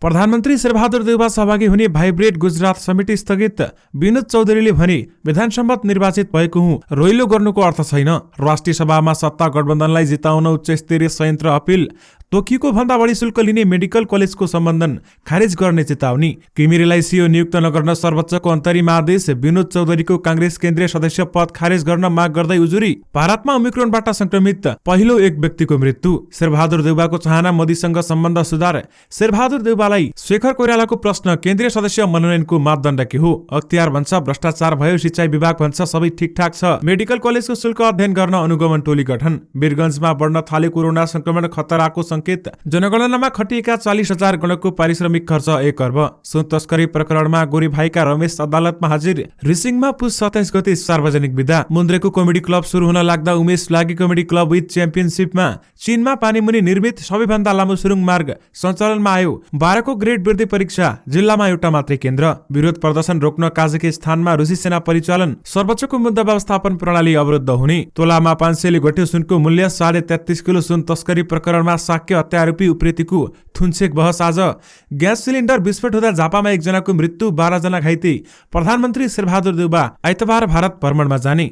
प्रधानमन्त्री शेरबहादुर देउवा सहभागी हुने भाइब्रेट गुजरात समिति स्थगित। विनोद चौधरीले भने विधान सम्मत निर्वाचित भएको हुँ, रोइलो गर्नुको अर्थ छैन। राष्ट्रिय सभामा सत्ता गठबन्धनलाई जिताउन उच्च स्तरीय संयन्त्र अपिल। तोकिएको भन्दा बढी शुल्क लिने मेडिकल कलेजको सम्बन्धन खारेज गर्ने चेतावनी। घिमिरेलाई सिओ नियुक्त नगर्न सर्वोच्चको अन्तरिम आदेश। विनोद चौधरीको कांग्रेस केन्द्रीय सदस्य पद खारेज गर्न माग गर्दै उजुरी। भारतमा ओमिक्रोनबाट संक्रमित पहिलो एक व्यक्तिको मृत्यु। शेरबहादुर देउवाको चाहना मोदीसँग सम्बन्ध सुधार। शेरबहादुर देउवालाई शेखर कोइरालाको प्रश्न, केन्द्रीय सदस्य मनोनयनको मापदण्ड के हो? अख्तियार भन्छ भ्रष्टाचार भयो, सिंचाई विभाग भन्छ सबै ठिकठाक छ। मेडिकल कलेजको शुल्क अध्ययन गर्न अनुगमन टोली गठन। वीरगञ्जमा बढ्न थाले कोरोना संक्रमण खतराको संकेत। जनगणनामा खटिएका 40,000 गणकको पारिश्रमिक खर्च 1 अर्ब। सुन तस्करी प्रकरणमा गोरी भाइका रमेश अदालतमा हाजिर। रिसिङमा पुस 27 गते सार्वजनिक विदा। मुन्द्रेको कमेडी क्लब सुरु हुन लाग्दा उमेश लागि कमेडी क्लब विथ च्याम्पियनशिपमा। चीनमा पानीमुनि निर्मित सबैभन्दा लामो सुरुङ मार्ग सञ्चालनमा आयो। 12को ग्रेड वृद्धि परीक्षा, जिल्लामा एउटा मात्रै केन्द्र। विरोध प्रदर्शन रोक्न काजीकै स्थानमा रुसी सेना परिचालन। सर्वोच्चको मुद्दा व्यवस्थापन प्रणाली अवरुद्ध हुने। तोलामा 500ले घट्यो सुनको मूल्य। 33.5 किलो सुन तस्करी प्रकरणमा शाक्य हत्या आरोपी उप्रेतीको थुनछेक बहस आज। ग्यास सिलिन्डर विस्फोट हुँदा झापामा 1 जनाको मृत्यु, 12 जना घाइते। प्रधानमन्त्री शेरबहादुर देउवा आइतबार भारत भ्रमणमा जाने।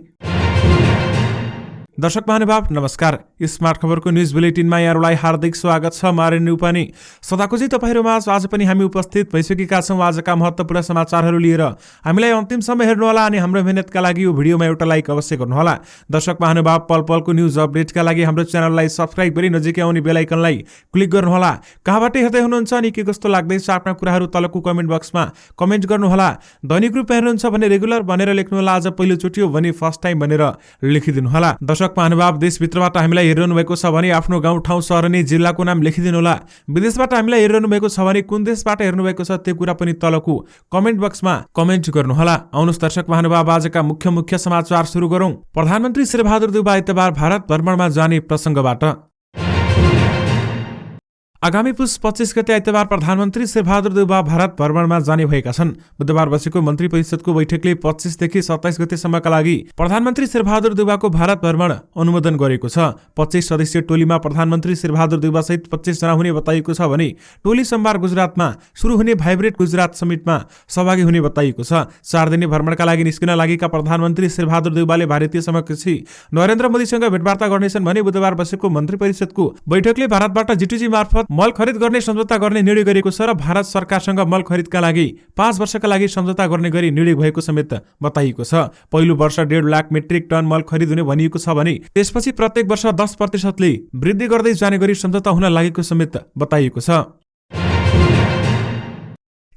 दर्शक महानुभाव नमस्कार। स्मार्ट खबरको न्यूज बुलेटिनमा यहाँहरूलाई हार्दिक स्वागत छ। मारिन उपानी सदाको चाहिँ तपाईहरुमा आज पनि हामी उपस्थित भइसकेका छौं आजका महत्त्वपूर्ण समाचारहरू लिएर। हामीलाई अन्तिमसम्म हेर्नुहोला अनि हाम्रो मेहनतका लागि यो भिडियोमा एउटा लाइक अवश्य गर्नुहोला। दर्शक महानुभाव पल पलको न्यूज अपडेटका लागि हाम्रो च्यानललाई सब्स्क्राइब गरी नजिकै आउने बेल आइकनलाई क्लिक गर्नुहोला। कहाँबाट हेर्दै हुनुहुन्छ अनि के कस्तो लाग्दैछ आफ्ना कुराहरू तलको कमेन्ट बक्समा कमेन्ट गर्नुहोला। दैनिक रूपमा हेर्नुहुन्छ भने रेगुलर भनेर लेख्नुहोला, आज पहिलो चोटि हो भने फर्स्ट टाइम भनेर लेखिदिनुहोला। दर्शक महानुभाव देशभित्रबाट हामीलाई हेरिरहनु भएको छ भने आफ्नो गाउँ ठाउँ सहर अनि जिल्लाको नाम लेखिदिनुहोला। विदेशबाट हामीलाई हेरिरहनु भएको छ भने कुन देशबाट हेर्नु भएको छ त्यो कुरा पनि तलको कमेन्ट बक्समा कमेन्ट गर्नुहोला। आउनुहोस् दर्शक महानुभाव आजका मुख्य समाचार सुरु गरौं। प्रधानमन्त्री शेरबहादुर देउवा आइतबार भारत भ्रमणमा जाने प्रसंगबाट। आगामी पुस 25 गते आइतबार प्रधानमन्त्री शेरबहादुर देउवा भारत भ्रमणमा जाने भएका छन्। बुधबार बसेको मन्त्री परिषदको बैठकले 25 देखि 27 गतेसम्मका लागि प्रधानमन्त्री शेरबहादुर देउवाको भारत भ्रमण अनुमोदन गरेको छ। 25 सदस्यीय टोलीमा प्रधानमन्त्री शेरबहादुर देउवा सहित 25 जना हुने बताइएको छ भने टोली सोमबार गुजरातमा सुरु हुने भाइब्रेट गुजरात समिटमा सहभागी हुने बताइएको छ। 4 दिने भ्रमणका लागि निस्किन लागेका प्रधानमन्त्री शेरबहादुर देउवाले भारतीय समकक्षी नरेन्द्र मोदीसँग भेटवार्ता गर्नेछन् भने बुधबार बसेको मन्त्री परिषदको बैठकले भारतबाट जिटिजी मार्फत मल खरिद गर्ने सम्झौता गर्ने निर्णय गरेको छ र भारत सरकारसँग मल खरिदका लागि 5 वर्षका लागि सम्झौता गर्ने गरी निर्णय भएको समेत बताइएको छ। पहिलो वर्ष 1.5 लाख मेट्रिक टन मल खरिद हुने भनिएको छ भने त्यसपछि प्रत्येक वर्ष 10% वृद्धि गर्दै जाने गरी सम्झौता हुन लागेको समेत बताइएको छ।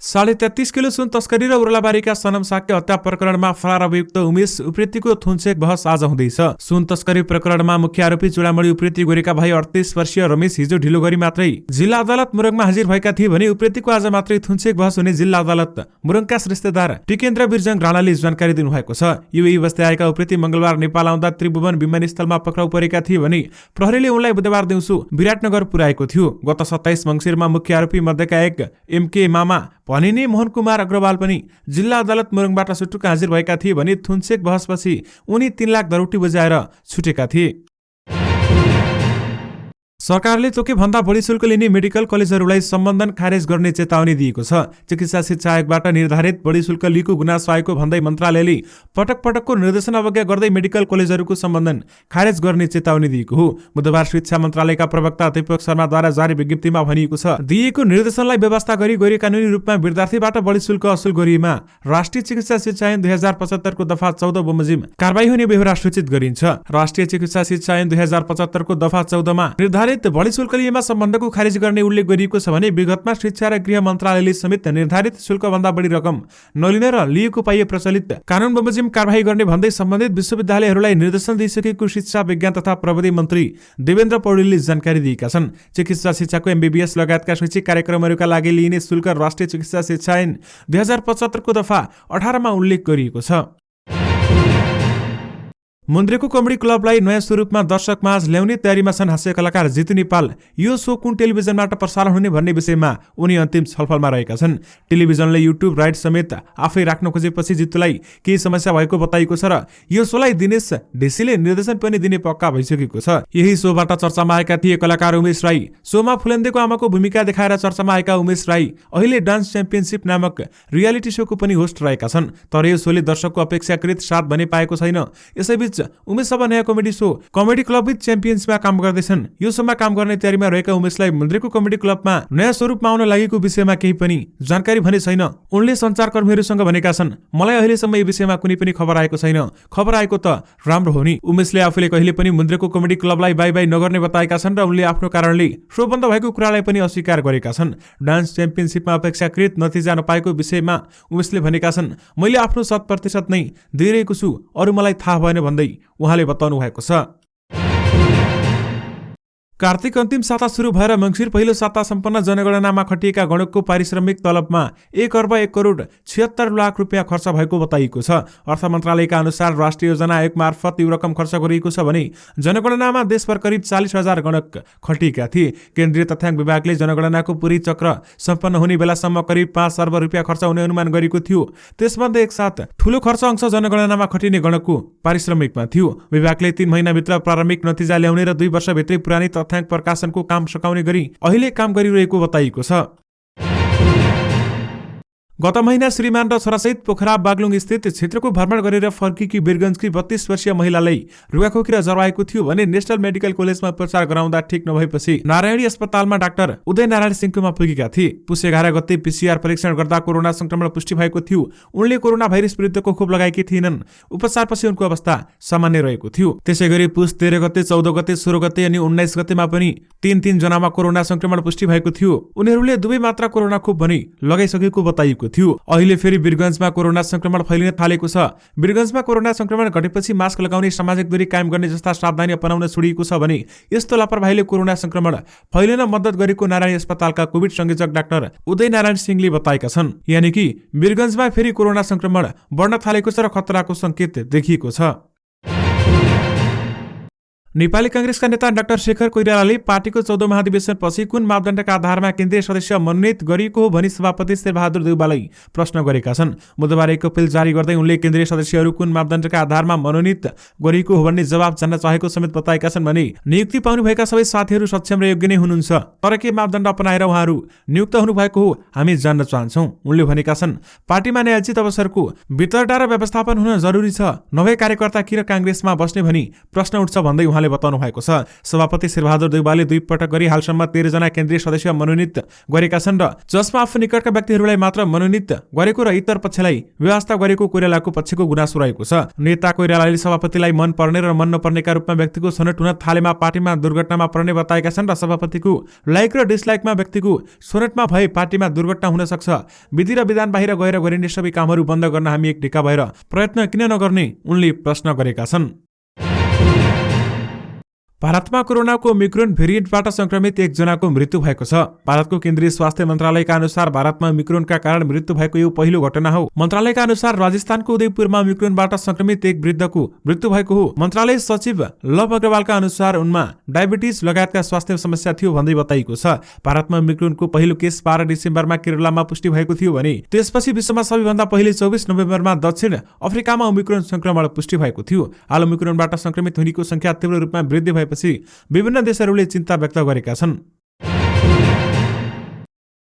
33.5 किलो सुन तस्करी र उर्लाबारीका सनम शाक्य हत्या प्रकरणमा फरार अभियुक्त उमेश उप्रेतीको थुनछेक बहस आज हुँदैछ। सुन तस्करी प्रकरणमा मुख्य आरोपी चुडामणी उप्रेती गोरेका भाइ 38 वर्षीय रमेश हिजो ढिलो गरी मात्रै जिल्ला अदालत मुरङमा हाजिर भएका थिए भने उप्रेतीको आज मात्रै थुनछेक बहस हुने जिल्ला अदालत मुरङका रिश्तेदार टिकेन्द्र बिरजङ राणाले जानकारी दिनुभएको छ। युएई बस्दै आएका उप्रेती मंगलबार नेपाल आउँदा त्रिभुवन विमानस्थलमा पक्राउ परेका थिए भने प्रहरीले उनलाई बुधबार दिउँसो विराटनगर पुर्याएको थियो। गत 27 मङ्सिरमा मुख्य आरोपी मध्येका एक एमके मामा भनिने मोहन कुमार अग्रवाल पनि जिल्ला अदालत मुरङबाट सुटुक्क हाजिर भएका थिए भने थुनछेक बहसपछि उनी 3 लाख दरौटी बजाएर छुटेका थिए। सरकारले तोके भन्दा बढी शुल्क लिने मेडिकल कलेजहरूलाई सम्बन्धन खारेज गर्ने चेतावनी दिएको छ। चिकित्सा शिक्षा आयोगबाट निर्धारित बढी शुल्क लिएको गुनासो आएको भन्दै मन्त्रालयले पटक पटकको निर्देशन अवज्ञा गर्दै मेडिकल कलेजहरूको सम्बन्धन खारेज गर्ने चेतावनी दिएको हो। बुधबार शिक्षा मन्त्रालयका प्रवक्ता दीपक शर्माद्वारा जारी विज्ञप्तिमा भनिएको छ, दिएको निर्देशनलाई व्यवस्था गरी गैर कानुनी रूपमा विद्यार्थीबाट बढी शुल्क असुल गरिएमा राष्ट्रिय चिकित्सा शिक्षा ऐन 2075 को दफा 14 बमोजिम कारबाही हुने बेहोरा सूचित गरिन्छ। राष्ट्रिय चिकित्सा शिक्षा ऐन 2075 को दफा 14 मा निर्धारित बढी शुल्क लिएमा सम्बन्धको खारेज गर्ने उल्लेख गरिएको छ भने विगतमा शिक्षा र गृह मन्त्रालयले समेत निर्धारित शुल्क भन्दा बढी रकम नलिने र लिएको पाइए प्रचलित कानून बमोजिम कारबाही गर्ने भन्दै सम्बन्धित विश्वविद्यालयहरूलाई निर्देशन दिइसकेको शिक्षा विज्ञान तथा प्रविधि मन्त्री देवेन्द्र पौडेलले जानकारी दिएका छन्। चिकित्सा शिक्षाको एमबीबीएस लगायतका शैक्षिक कार्यक्रमहरूका लागि लिइने शुल्क राष्ट्रिय चिकित्सा शिक्षा ऐन 2075 को दफा 18 मा उल्लेख गरिएको छ। मुन्द्रेको कमेडी क्लबलाई नयाँ स्वरूपमा दर्शक माझ ल्याउने तयारीमा छन् हास्य कलाकार जितु नेपाल। यो सो कुन टेलिभिजनबाट प्रसारण हुने भन्ने विषयमा उनी अन्तिम छलफलमा रहेका छन्। टेलिभिजनले युट्युब राइट समेत आफै राख्न खोजेपछि जितुलाई केही समस्या भएको बताइएको छ र यो सोलाई दिनेश ढेसीले निर्देशन पनि दिने पक्का भइसकेको छ। यही सोबाट चर्चामा आएका थिए कलाकार उमेश राई। सोमा फुलेन्देको आमाको भूमिका देखाएर चर्चामा आएका उमेश राई अहिले डान्स च्याम्पियनशिप नामक रियालिटी सोको पनि होस्ट रहेका छन्। तर यो सोले दर्शकको अपेक्षाकृत साथ भने पाएको छैन। यसैबीच उमेश अब नयाँ comedy show comedy club with च्याम्पियन्समा काम गर्दैछन्। यो सोमा काम गर्ने तयारीमा रहेका उमेशलाई मुन्द्रेको कमेडी क्लबमा नयाँ स्वरूपमा आउन लागेको विषयमा केही पनि जानकारी भने छैन। उनले सञ्चारकर्मीहरूसँग भनेका छन्, मलाई अहिलेसम्म यो विषयमा कुनै पनि खबर आएको छैन। खबर आएको त राम्रो हो नि। उमेशले आफूले कहिले पनि मुन्द्रेको कमेडी क्लबलाई बाई बाई नगर्ने बताएका छन् र उनले आफ्नो कारणले सो बन्द भएको कुरालाई पनि अस्वीकार गरेका छन्। डान्स च्याम्पियनशिपमा अपेक्षाकृत नतिजा नपाएको विषयमा उमेशले भनेका छन्, मैले आफ्नो 100% नै दिइरहेको छु, अरू मलाई थाहा भएन भन्दै उहाँले बताउनु भएको छ। कार्तिक अन्तिम साता सुरु भएर मङ्सिर पहिलो साता सम्पन्न जनगणनामा खटिएका गणकको पारिश्रमिक तलबमा 1 अर्ब 1 करोड 76 लाख रुपियाँ खर्च भएको बताइएको छ। अर्थ मन्त्रालयका अनुसार राष्ट्रिय योजना आयोग मार्फत यो रकम खर्च गरिएको छ भने जनगणनामा देशभर करिब 40,000 गणक खटिएका थिए। केन्द्रीय तथ्याङ्क विभागले जनगणनाको पूरै चक्र सम्पन्न हुने बेलासम्म करिब 5 अर्ब रुपियाँ खर्च हुने अनुमान गरेको थियो। त्यसमध्ये एकसाथ ठूलो खर्च अंश जनगणनामा खटिने गणकको पारिश्रमिकमा थियो। विभागले 3 महिनाभित्र प्रारम्भिक नतिजा ल्याउने र 2 वर्षभित्रै पुरानै तथ्याङ्क प्रकाशनको काम सकाउने गरी अहिले काम गरिरहेको बताइएको छ। गत महिना श्रीमान र छोरासहित पोखरा बागलुङ स्थित क्षेत्रको भ्रमण गरेर फर्किकी वीरगञ्जकी 32 वर्षीय महिलालाई रुगाखोकी र ज्वरो आएको थियो भने नेशनल मेडिकल कलेजमा उपचार गराउँदा ठिक नभएपछि नारायणी अस्पतालमा डाक्टर उदय नारायण सिंहकोमा पुगेका थिए। पुस 11 गते पीसीआर परीक्षण गर्दा कोरोना संक्रमण पुष्टि भएको थियो। उनले कोरोना भाइरस विरुद्धको खोप लगाएकी थिएनन्। उपचारपछि उनको अवस्था सामान्य रहेको थियो। त्यसैगरी पुस 13 गते 14 गते 16 गते अनि 19 गतेमा पनि 3 जनामा कोरोना संक्रमण पुष्टि भएको थियो। उनीहरूले दुवै मात्रा कोरोना खोप भने लगाइसकेको बताइएको थियो। अहिले फेरि वीरगञ्जमा कोरोना संक्रमण फैलिन थालेको छ। वीरगञ्जमा कोरोना संक्रमण घटेपछि मास्क लगाउने, सामाजिक दूरी कायम गर्ने जस्ता सावधानी अपनाउन छोडिएको छ भने यस्तो लापरवाहीले कोरोना संक्रमण फैलिन मद्दत गरेको नारायणी अस्पतालका कोभिड संयोजक डाक्टर उदय नारायण सिंहले बताएका छन्। यानि कि वीरगञ्जमा फेरि कोरोना संक्रमण बढ्न थालेको छ र खतराको संकेत देखिएको छ। नेपाली कांग्रेसका नेता डाक्टर शेखर कोइरालाले पार्टीको 14औं महाधिवेशनपछि कुन मापदण्डका आधारमा केन्द्रीय सदस्य मनोनित गरिएको हो भनी सभापति शेरबहादुर देउवालाई प्रश्न गरेका छन्। बुधबार एक अपिल जारी गर्दै उनले केन्द्रीय सदस्यहरू कुन मापदण्डका आधारमा मनोनित गरिएको हो भन्ने जवाब जान्न चाहेको समेत बताएका छन् भने नियुक्ति पाउनुभएका सबै साथीहरू सक्षम र योग्य नै हुनुहुन्छ, तर के मापदण्ड अपनाएर उहाँहरू नियुक्त हुनुभएको हो हामी जान्न चाहन्छौं। उनले भनेका छन्, पार्टीमा न्यायोचित अवसरको वितरणा र व्यवस्थापन हुन जरुरी छ, नभए कार्यकर्ता किन कांग्रेसमा बस्ने भनी प्रश्न उठ्छ भन्दै उहाँले बताउनु भएको छ। सभापति शेरबहादुर देउवाले 2 पटक गरी हालसम्म 13 जना केन्द्रीय सदस्य मनोनित गरेका छन् र जसमा आफू निकटका व्यक्तिहरूलाई मात्र मनोनित गरेको र इतर पक्षलाई व्यवस्था गरेको कोइरालाको पक्षको गुनासो रहेको छ। नेता कोइरालाले सभापतिलाई मन पर्ने र मन नपर्नेका रूपमा व्यक्तिको छनौट हुन थालेमा पार्टीमा दुर्घटनामा पर्ने बताएका छन् र सभापतिको लाइक र डिसलाइकमा व्यक्तिको छनौटमा भए पार्टीमा दुर्घटना हुन सक्छ। विधि र विधान बाहिर गएर गरिने सबै कामहरू बन्द गर्न हामी एक ढिक्का भएर प्रयत्न किन नगर्ने उनले प्रश्न गरेका छन्। भारतमा कोरोनाको ओमिक्रोन भेरिएन्टबाट संक्रमित 1 जनाको मृत्यु भएको छ। भारतको केन्द्रीय स्वास्थ्य मन्त्रालयका अनुसार भारतमा ओमिक्रोनका कारण मृत्यु भएको यो पहिलो घटना हो। मन्त्रालयका अनुसार राजस्थानको उदयपुरमा ओमिक्रोनबाट संक्रमित 1 वृद्धको मृत्यु भएको हो। मन्त्रालय सचिव लव अग्रवालका अनुसार उनमा डायबिटिज लगायतका स्वास्थ्य समस्या थियो भन्दै बताइएको छ। भारतमा ओमिक्रोनको पहिलो केस 12 डिसेम्बरमा केरलामा पुष्टि भएको थियो भने त्यसपछि विश्वमा सबैभन्दा पहिले 24 नोभेम्बरमा दक्षिण अफ्रिकामा ओमिक्रोन संक्रमण पुष्टि भएको थियो। हाल ओमिक्रोनबाट संक्रमित हुनेको संख्या तीव्र रूपमा वृद्धि भएपछि विभिन्न देशहरूले चिन्ता व्यक्त गरेका छन्।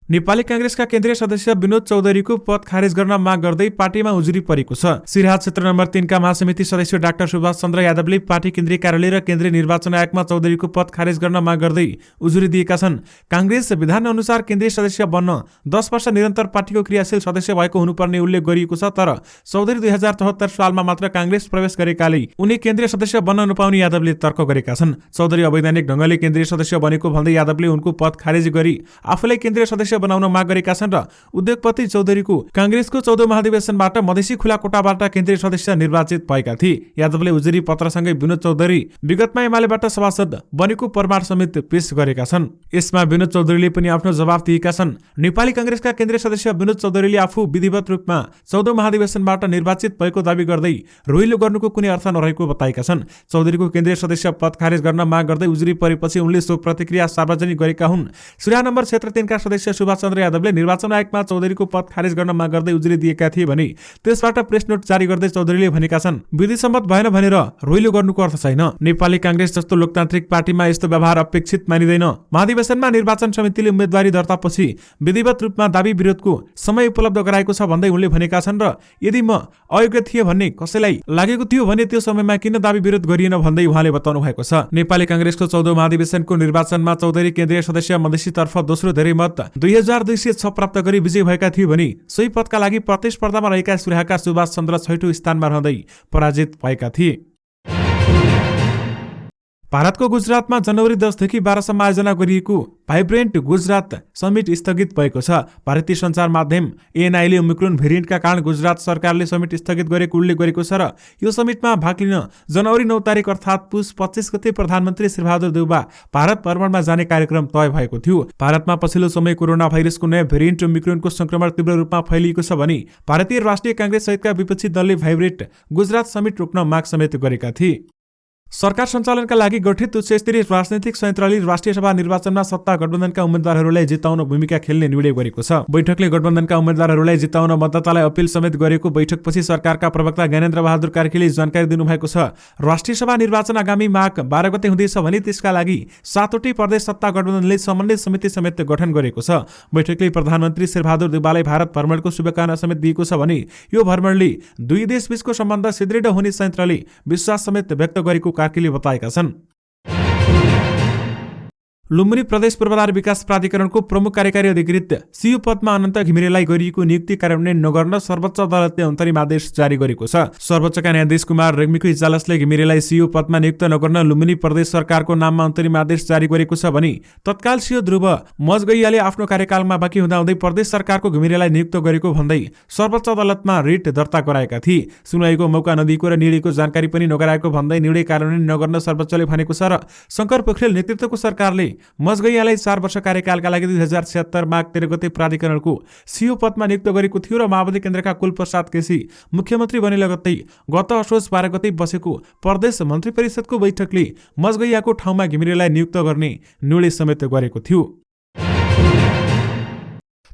नेपाली कांग्रेसका केन्द्रीय सदस्य विनोद चौधरीको पद खारेज गर्न माग गर्दै पार्टीमा उजुरी परेको छ। सिराहा क्षेत्र नम्बर 3 का महासमिति सदस्य डाक्टर सुभाष चन्द्र यादवले पार्टी केन्द्रीय कार्यालय र केन्द्रीय निर्वाचन आयोगमा चौधरीको पद खारेज गर्न माग गर्दै उजुरी दिएका छन्। कांग्रेस विधान अनुसार केन्द्रीय सदस्य बन्न 10 वर्ष निरन्तर पार्टीको क्रियाशील सदस्य भएको हुनुपर्ने उल्लेख गरिएको छ, तर चौधरी 2074 सालमा मात्र कांग्रेस प्रवेश गरेकाले उनी केन्द्रीय सदस्य बन्न नपाउने यादवले तर्क गरेका छन्। चौधरी अवैधानिक ढंगले केन्द्रीय सदस्य बनेको भन्दै यादवले उनको पद खारेज गरी आफूलाई केन्द्रीय सदस्य बनाउन माग गरेका छन् र उद्योगपति चौधरीको कांग्रेसको 14औं महाधिवेशनबाट मधेसी खुला कोटाबाट केन्द्रीय सदस्य निर्वाचित भएका थिए। यादवले उजुरी पत्रसँगै विनोद चौधरी विगतमा एमालेबाट सभासद बनेको प्रमाण समेत पेश गरेका छन्। यसमा विनोद चौधरीले पनि आफ्नो जवाफ दिएका छन्। नेपाली कांग्रेसका केन्द्रीय सदस्य विनोद चौधरीले आफू विधिवत रूपमा 14औं महाधिवेशनबाट निर्वाचित भएको दावी गर्दै रोइलो गर्नुको कुनै अर्थ नरहेको बताएका छन्। चौधरीको केन्द्रीय सदस्य पद खारेज गर्न माग गर्दै उजुरी परेपछि उनले सो प्रतिक्रिया सार्वजनिक गरेका हुन्। सूर्या नम्बर क्षेत्र 3 का सदस्य सुभाष चन्द्र यादवले निर्वाचन आयोगमा चौधरीको पद खारेज गर्न माग गर्दै उजुरी दिएका थिए भने त्यसबाट प्रेस नोट जारी गर्दै चौधरीले भनेका छन्, विधि सम्मत भएन भनेर रोइलो गर्नुको अर्थ छैन। नेपाली कांग्रेस जस्तो लोकतान्त्रिक पार्टीमा यस्तो व्यवहार अपेक्षित मानिँदैन। महाधिवेशनमा निर्वाचन समितिले उम्मेदवारी दर्तापछि विधिवत रूपमा दावी विरोधको समय उपलब्ध गराएको छ भन्दै उनले भनेका छन् र यदि म अयोग्य थिए भन्ने कसैलाई लागेको थियो भने त्यो समयमा किन दावी विरोध गरिएन भन्दै उहाँले बताउनु भएको छ। नेपाली कांग्रेसको 14औं महाधिवेशनको निर्वाचनमा चौधरी केन्द्रीय सदस्य मधेसीतर्फ दोस्रो धेरै मत 2206 प्राप्त गरी विजयी भएका थिए भने सोही पदका लागि प्रतिस्पर्धामा रहेका सुर्याका सुभाष चन्द्र 6औं स्थानमा रहँदै पराजित भएका थिए। भारतको गुजरातमा जनवरी 10 देखि 12 सम्म आयोजना गरिएको भाइब्रेन्ट गुजरात समिट स्थगित भएको छ। भारतीय सञ्चार माध्यम एएनआईले ओमिक्रोन भेरिएन्टका कारण गुजरात सरकारले समिट स्थगित गरेको उल्लेख गरेको छ र यो समिटमा भाग लिन जनवरी 9 तारिक अर्थात् पुस 25 गते प्रधानमन्त्री श्रीबहादुर देउबा भारत भ्रमणमा जाने कार्यक्रम तय भएको थियो। भारतमा पछिल्लो समय कोरोना भाइरसको नयाँ भेरिएन्ट ओमिक्रोनको संक्रमण तीव्र रूपमा फैलिएको छ भने भारतीय राष्ट्रिय कांग्रेस सहितका विपक्षी दलले भाइब्रेन्ट गुजरात समिट रोक्न माग समेत गरेका थिए। सरकार सञ्चालनका लागि गठित उच्चस्तरीय राजनैतिक संयन्त्रले राष्ट्रिय सभा निर्वाचनमा सत्ता गठबन्धनका उम्मेदवारहरूलाई जिताउन भूमिका खेल्ने निर्णय गरेको छ। बैठकले गठबन्धनका उम्मेदवारहरूलाई जिताउन मतदातालाई अपील समेत गरेको बैठकपछि सरकारका प्रवक्ता ज्ञानेन्द्र बहादुर कार्कीले जानकारी दिनुभएको छ। राष्ट्रिय सभा निर्वाचन आगामी माघ 12 गते हुँदैछ भने त्यसका लागि 7वटै प्रदेश सत्ता गठबन्धनले समन्वय समिति समेत गठन गरेको छ। बैठकले प्रधानमन्त्री श्रीबहादुर देउबालाई भारत भ्रमणको शुभकामना समेत दिएको छ भने यो भ्रमणले दुई देशबीचको सम्बन्ध सुदृढ हुने संयन्त्रले विश्वास समेत व्यक्त गरेको कार्कीले बताएका छन्। लुम्बिनी प्रदेश पूर्वाधार विकास प्राधिकरणको प्रमुख कार्यकारी अधिकृत सीओ पदमा अनन्त घिमिरेलाई गरिएको नियुक्ति कार्यान्वयन नगर्न सर्वोच्च अदालतले अन्तरिम आदेश जारी गरेको छ। सर्वोच्चका न्यायाधीश कुमार रेग्मीको इजलासले घिमिरेलाई सीओ पदमा नियुक्त नगर्न लुम्बिनी प्रदेश सरकारको नाममा अन्तरिम आदेश जारी गरेको छ भने तत्काल सीओ ध्रुव मजगैयाले आफ्नो कार्यकालमा बाँकी हुँदाहुँदै प्रदेश सरकारको घिमिरेलाई नियुक्त गरेको भन्दै सर्वोच्च अदालतमा रिट दर्ता गराएका थिए। सुनवाईको मौका नदिएको र निर्णयको जानकारी पनि नगराएको भन्दै निर्णय कार्यान्वयन नगर्न सर्वोच्चले भनेको छ र शङ्कर पोखरेल नेतृत्वको सरकारले मजगैयालाई 4 वर्ष कार्यकालका लागि 2076 माघ 13 गते प्राधिकरणको सीओ पदमा नियुक्त गरेको थियो र माओवादी केन्द्रका कुलप्रसाद केसी मुख्यमन्त्री बने लगत्तै गत असोज 12 गते बसेको प्रदेश मन्त्री परिषदको बैठकले मजगैयाको ठाउँमा घिमिरेलाई नियुक्त गर्ने निर्णय समेत गरेको थियो।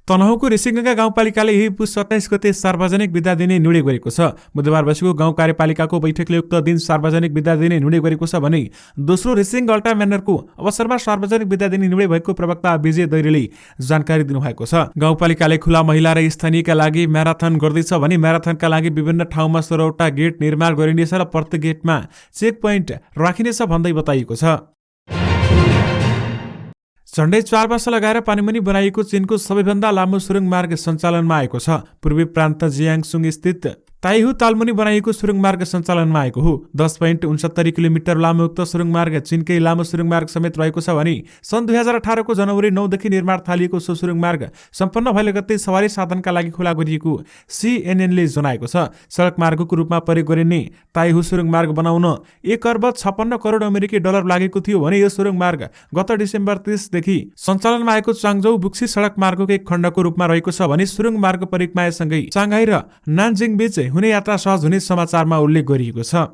तनहुँको ऋषिगङ्गा गाउँपालिकाले यही पुस 27 गते सार्वजनिक बिदा दिने निर्णय गरेको छ। बुधबार बसेको गाउँ कार्यपालिकाको बैठकले उक्त दिन सार्वजनिक बिदा दिने निर्णय गरेको छ भने दोस्रो ऋषिङ अल्टा म्यानरको अवसरमा सार्वजनिक बिदा दिने निर्णय भएको प्रवक्ता विजय दैरेले जानकारी दिनुभएको छ। गाउँपालिकाले खुला महिला र स्थानीयका लागि म्याराथन गर्दैछ भने म्याराथनका लागि विभिन्न ठाउँमा 16वटा गेट निर्माण गरिनेछ र प्रत्येक गेटमा चेक पोइन्ट राखिनेछ भन्दै बताइएको छ। झण्डै 4 वर्ष लगाएर पानीमुनि बनाइएको चीनको सबैभन्दा लामो सुरुङ मार्ग सञ्चालनमा आएको छ। पूर्वी प्रान्त जियाङसुङ स्थित ताइहु तालमुनि बनाइएको सुरुङ मार्ग सञ्चालनमा आएको हो। 10.69 किलोमिटर लामो उक्त सुरुङ मार्ग चीनकै लामो सुरुङ मार्ग समेत रहेको छ भने सन् 2018 को जनवरी 9 देखि निर्माण थालिएको सो सुरुङ मार्ग सम्पन्न भए लगत्तै सवारी साधनका लागि खुला गरिएको सीएनएनले जनाएको छ। सडक मार्गको रूपमा प्रयोग गरिने ताइहु सुरुङ मार्ग बनाउन 1 अर्ब 56 करोड अमेरिकी डलर लागेको थियो भने यो सुरुङ मार्ग गत डिसेम्बर 30 देखि सञ्चालनमा आएको चाङजौ बुक्सी सडक मार्गको एक खण्डको रूपमा रहेको छ भने सुरुङ मार्ग परिक्रमा सांघाई र नानजिङ बीच हुने यात्रा सहज हुने समाचारमा उल्लेख गरिएको छ।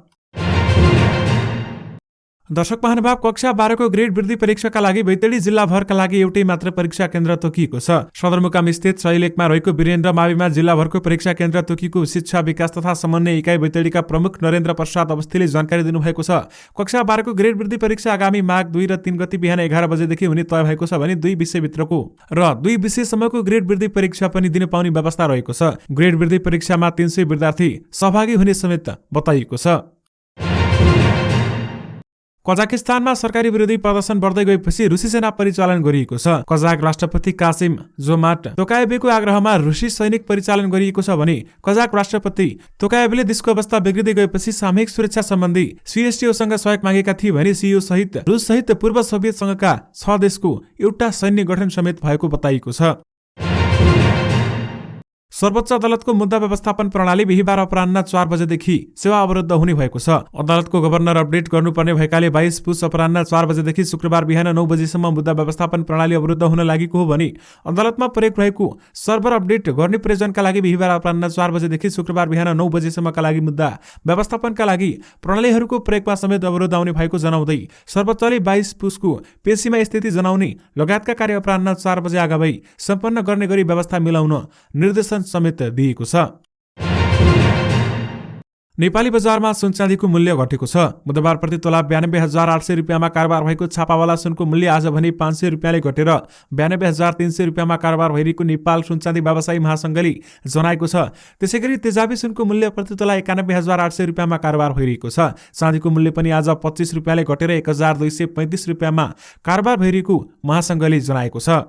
दर्शक महानुभाव, कक्षा 12 को ग्रेड वृद्धि परीक्षाका लागि बैतडी जिल्लाभरका लागि एउटै मात्र परीक्षा केन्द्र तोकिएको छ। सदरमुकाम स्थित सैलेकमा रहेको वीरेन्द्र माविमा जिल्लाभरको परीक्षा केन्द्र तोकिएको शिक्षा विकास तथा समन्वय इकाइ बैतडीका प्रमुख नरेन्द्र प्रसाद अवस्थीले जानकारी दिनुभएको छ। कक्षा 12 को ग्रेड वृद्धि परीक्षा आगामी माघ 2 र 3 गते बिहान 11 बजेदेखि हुने तय भएको छ भने 2 विषयभित्रको र 2 विषयसम्मको ग्रेड वृद्धि परीक्षा पनि दिन पाउने व्यवस्था रहेको छ। ग्रेड वृद्धि परीक्षामा 300 विद्यार्थी सहभागी हुने समेत बताइएको छ। कजाकिस्तानमा सरकारी विरोधी प्रदर्शन बढ्दै गएपछि रुसी सेना परिचालन गरिएको छ। कजाक राष्ट्रपति कासिम जोमाट तोकायेवेको आग्रहमा रुसी सैनिक परिचालन गरिएको छ भने कजाक राष्ट्रपति तोकायेवेले देशको अवस्था बिग्रिँदै गएपछि सामूहिक सुरक्षा सम्बन्धी सीएसटीओसँग सहयोग मागेका थिए भने सीओ सहित रुस सहित पूर्व सोभियत संघका 6 देशको एउटा सैन्य गठन समेत भएको बताइएको छ। सर्वोच्च अदालतको मुद्दा व्यवस्थापन प्रणाली बिहीबार अपराह्न 4 बजेदेखि सेवा अवरुद्ध हुने भएको छ। अदालतको गभर्नर अपडेट गर्नुपर्ने भएकाले 22 पुस अपराह्न 4 बजेदेखि शुक्रबार बिहान 9 बजेसम्म मुद्दा व्यवस्थापन प्रणाली अवरुद्ध हुन लागेको हो भने अदालतमा प्रयोग रहेको सर्भर अपडेट गर्ने प्रयोजनका लागि बिहीबार अपराह्न 4 बजेदेखि शुक्रबार बिहान 9 बजेसम्मका लागि मुद्दा व्यवस्थापनका लागि प्रणालीहरूको प्रयोगमा समेत अवरोध आउने भएको जनाउँदै सर्वोच्चले 22 पुसको पेशीमा स्थिति जनाउने लगायतका कार्य अपराह्न 4 बजे आगावै सम्पन्न गर्ने गरी व्यवस्था मिलाउन निर्देशन समेत दिएको छ। नेपाली बजारमा सुन चाँदीको मूल्य घटेको छ। बुधबार प्रति तोला 92,800 रुपियाँमा कारोबार भएको छापावाला सुनको मूल्य आज भने 500 रुपियाँले घटेर 92,300 रुपियाँमा कारोबार भइरहेको नेपाल सुन चाँदी व्यवसायी महासंघले जनाएको छ। त्यसैगरी तेजाबी सुनको मूल्य प्रति तोला 91,800 रुपियाँमा कारोबार भइरहेको छ। चाँदीको मूल्य पनि आज 25 रुपियाँले घटेर 1,235 रुपियाँमा कारोबार भइरहेको महासंघले जनाएको छ।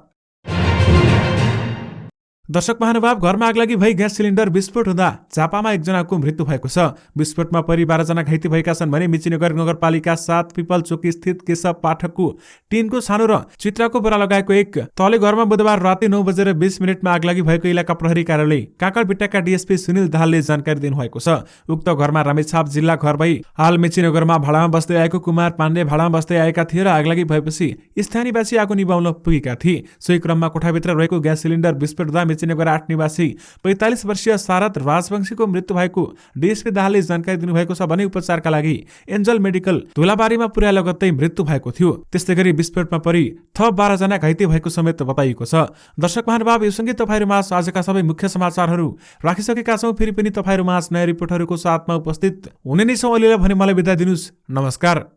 दर्शक महानुभाव, घरमा आगलागी भई ग्यास सिलिन्डर विस्फोट हुँदा झापामा एकजनाको मृत्यु भएको छ। विस्फोटमा परि 12 जना घाइते भएका छन् भने मेचीनगर नगरपालिका 7 पिपल चोकी स्थित केशव पाठकको टिनको सानो र चित्राको बोरा लगाएको एक तले घरमा बुधबार राति 9:20 आगलागी भएको इलाका प्रहरी कार्यालय काँकडभिट्टाका डीएसपी सुनिल दाहालले जानकारी दिनुभएको छ। उक्त घरमा रामेछाप जिल्ला घर भई हाल मेचीनगरमा भाडामा बस्दै आएको कुमार पाण्डे भाडामा बस्दै आएका थिए र आगलागी भएपछि स्थानीयवासी आगो निभाउन पुगेका थिए। सोही क्रममा कोठाभित्र रहेको ग्यास सिलिन्डर विस्फोट हुँदा मेचीनगर 8 निवासी 45 वर्षीय शारद राजवंशीको मृत्यु भएको डीएसपी दाहालले जानकारी दिनुभएको छ भने उपचारका लागि एन्जल मेडिकल धुलाबारीमा पुर्याए लगत्तै मृत्यु भएको थियो। त्यस्तै गरी विस्फोटमा परि थप 12 जना घाइते भएको समेत बताइएको छ। दर्शक महानुभाव, यो सँगै तपाईहरुमा आजका सबै मुख्य समाचारहरू राखिसकेका छौं। फेरि पनि तपाईहरुमा नयाँ रिपोर्टहरूको साथमा उपस्थित हुने नै छौं। अहिलेलाई भने मलाई बिदा दिनुस्। नमस्कार।